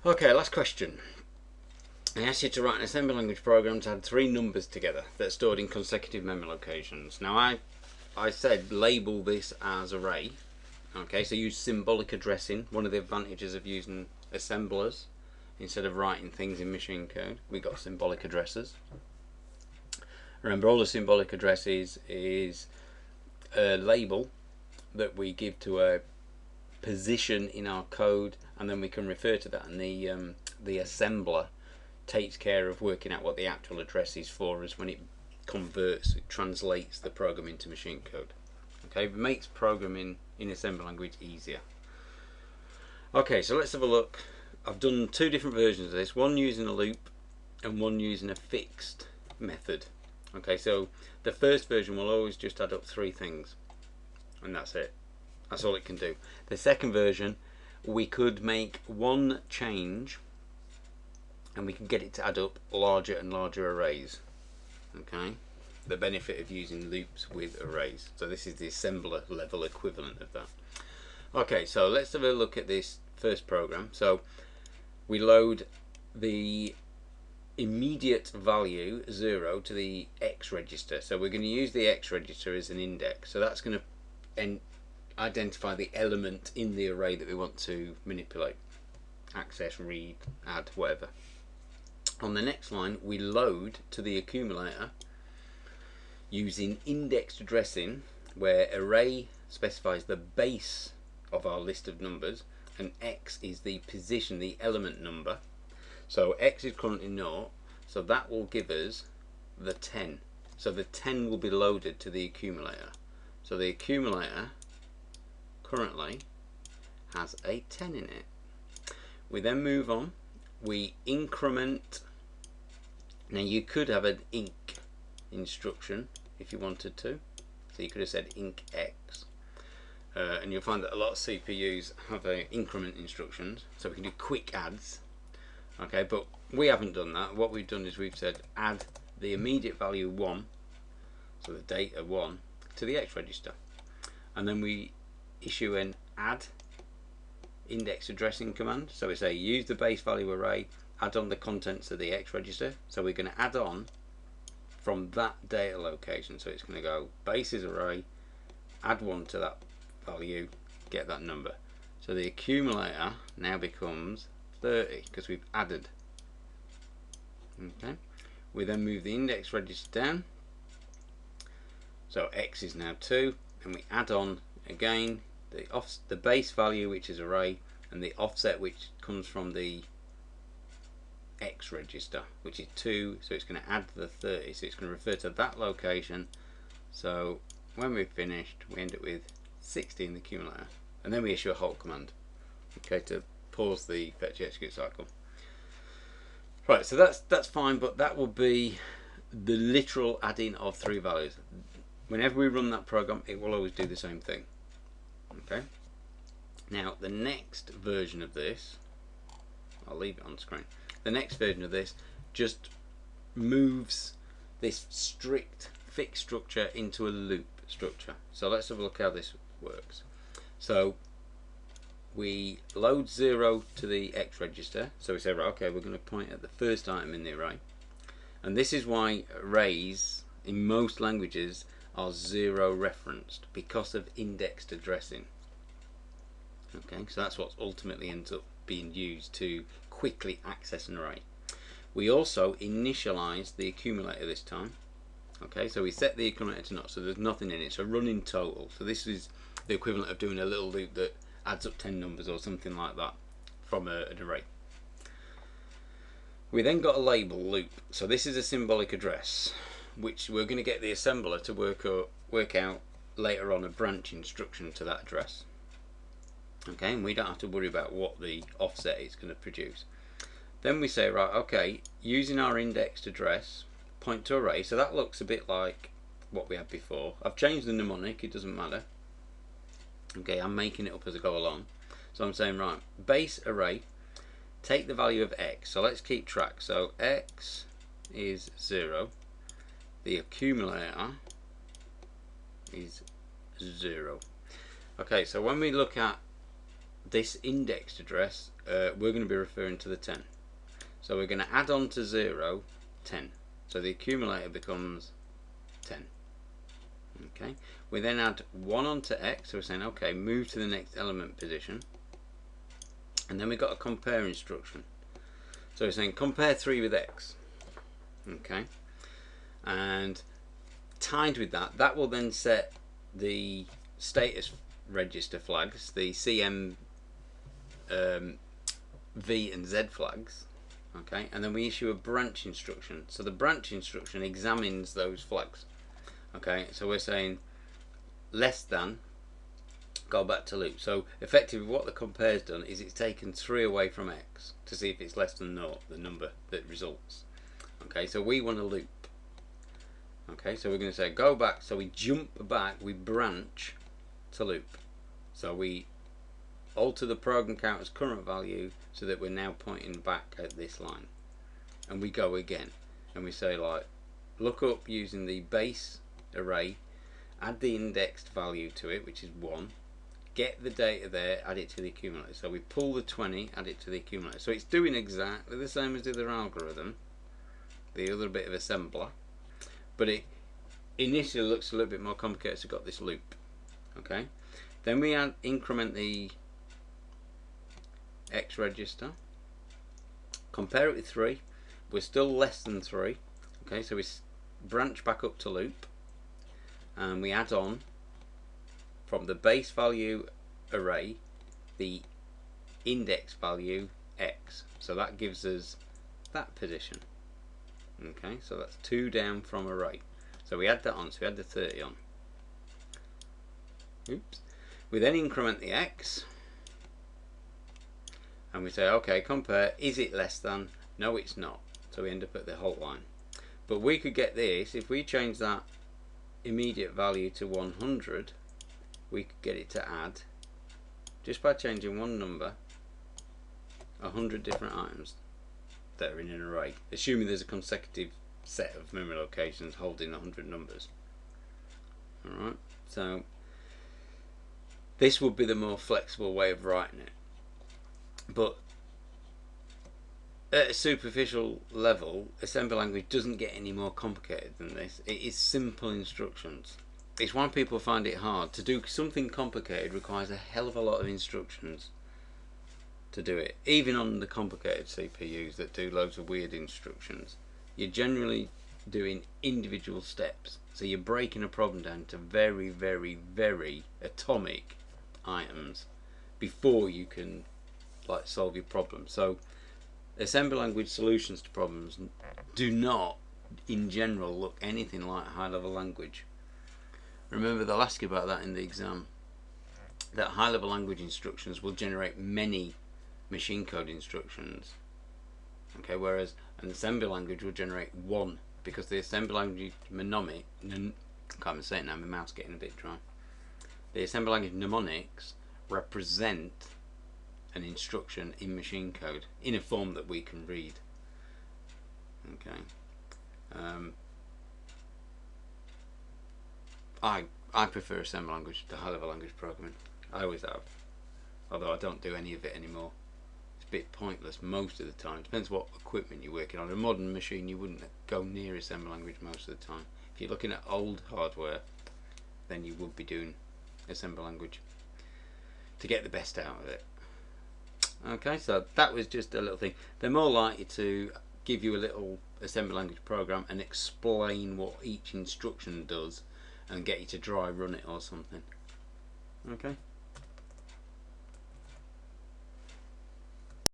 Okay, last question. I asked you to write an assembly language program to add three numbers together that are stored in consecutive memory locations. Now I said label this as array. Okay, so use symbolic addressing. One of the advantages of using assemblers instead of writing things in machine code, we got symbolic addresses. Remember, all the symbolic addresses is a label that we give to a position in our code, and then we can refer to that, and the assembler takes care of working out what the actual address is for us when it converts, it translates the program into machine code. Okay, it makes programming in assembly language easier. Okay, so let's have a look. I've done two different versions of this, one using a loop and one using a fixed method. Okay, so the first version will always just add up three things, and that's it. That's all it can do. The second version, we could make one change and we can get it to add up larger and larger arrays. Okay, the benefit of using loops with arrays. So this is the assembler level equivalent of that. Okay, so let's have a look at this first program. So we load the immediate value 0 to the X register. So we're going to use the X register as an index. So that's going to identify the element in the array that we want to manipulate, access, read, add, whatever. On the next line, we load to the accumulator using indexed addressing, where array specifies the base of our list of numbers and X is the position, the element number. So X is currently 0, so that will give us the 10. So the 10 will be loaded to the accumulator. So the accumulator currently has a 10 in it. We then move on, we increment. Now you could have an inc instruction if you wanted to, so you could have said inc x, and you'll find that a lot of CPUs have increment instructions, so we can do quick adds. Okay, but we haven't done that. What we've done is we've said add the immediate value 1, so the data 1, to the X register, and then we issue an add index addressing command. So we say use the base value array, add on the contents of the X register. So we're going to add on from that data location. So it's going to go bases array, add 1 to that value, get that number. So the accumulator now becomes 30 because we've added. Okay, we then move the index register down, so X is now 2, and we add on again the base value, which is array, and the offset, which comes from the X register, which is 2, so it's going to add the 30, so it's going to refer to that location. So when we've finished, we end up with 60 in the accumulator, and then we issue a halt command, okay, to pause the fetch execute cycle. Right, so that's fine, but that will be the literal adding of 3 values. Whenever we run that program, it will always do the same thing. Okay, now the next version of this, I'll leave it on screen. The next version of this just moves this strict fixed structure into a loop structure. So let's have a look how this works. So we load 0 to the X register. So we say, right, okay, we're going to point at the first item in the array. And this is why arrays in most languages are 0 referenced, because of indexed addressing. Okay, so that's what ultimately ends up being used to quickly access an array. We also initialize the accumulator this time. Okay, so we set the accumulator to 0, so there's nothing in it, so running total. So this is the equivalent of doing a little loop that adds up 10 numbers or something like that from an array. We then got a label loop, so this is a symbolic address, which we're going to get the assembler to work out later on a branch instruction to that address. Okay, and we don't have to worry about what the offset is going to produce. Then we say, right, okay, using our indexed address, point to array. So that looks a bit like what we had before. I've changed the mnemonic, it doesn't matter. Okay, I'm making it up as I go along. So I'm saying, right, base array, take the value of X. So let's keep track. So X is 0. The accumulator is 0. Okay, so when we look at this indexed address, we're going to be referring to the 10. So we're going to add on to 0, 10. So the accumulator becomes 10. Okay. We then add 1 onto x, so we're saying, okay, move to the next element position. And then we've got a compare instruction. So we're saying compare 3 with x. Okay. And tied with that, that will then set the status register flags, the CM, V and Z flags. Okay, and then we issue a branch instruction. So the branch instruction examines those flags. Okay, so we're saying less than, go back to loop. So effectively what the compare's done is it's taken 3 away from x to see if it's less than 0, the number that results. Okay, so we want a loop. Okay, so we're going to say go back, so we jump back, we branch to loop. So we alter the program counter's current value so that we're now pointing back at this line. And we go again, and we say like, look up using the base array, add the indexed value to it, which is 1, get the data there, add it to the accumulator. So we pull the 20, add it to the accumulator. So it's doing exactly the same as the other algorithm, the other bit of assembler, but it initially looks a little bit more complicated, so we've got this loop. Okay, then we increment the X register, compare it with 3, we're still less than 3. Okay, so we branch back up to loop, and we add on from the base value array the index value X, so that gives us that position. Okay, so that's 2 down from array, so we add that on, so we add the 30 on. Oops. We then increment the X, and we say, okay, compare, is it less than? No, it's not. So we end up at the whole line. But we could get this, if we change that immediate value to 100, we could get it to add, just by changing one number, 100 different items that are in an array, assuming there's a consecutive set of memory locations holding 100 numbers. Alright, so this would be the more flexible way of writing it. But at a superficial level, assembly language doesn't get any more complicated than this. It is simple instructions. It's why people find it hard. To do something complicated requires a hell of a lot of instructions to do it. Even on the complicated CPUs that do loads of weird instructions, you're generally doing individual steps. So you're breaking a problem down to very, very, very atomic items before you can like solve your problem. So assembly language solutions to problems do not in general look anything like high level language. Remember, they'll ask you about that in the exam, that high level language instructions will generate many machine code instructions, okay, whereas an assembly language will generate one, because the assembly language mnemonic, I can't even say it now, my mouth's getting a bit dry. The assembly language mnemonics represent an instruction in machine code in a form that we can read. Okay. I prefer assembly language to high level language programming. I always have, although I don't do any of it anymore. It's a bit pointless most of the time. Depends what equipment you're working on. A modern machine, you wouldn't go near assembly language most of the time. If you're looking at old hardware, then you would be doing assembly language to get the best out of it. Okay, so that was just a little thing. They're more likely to give you a little assembly language program and explain what each instruction does and get you to dry run it or something. Okay.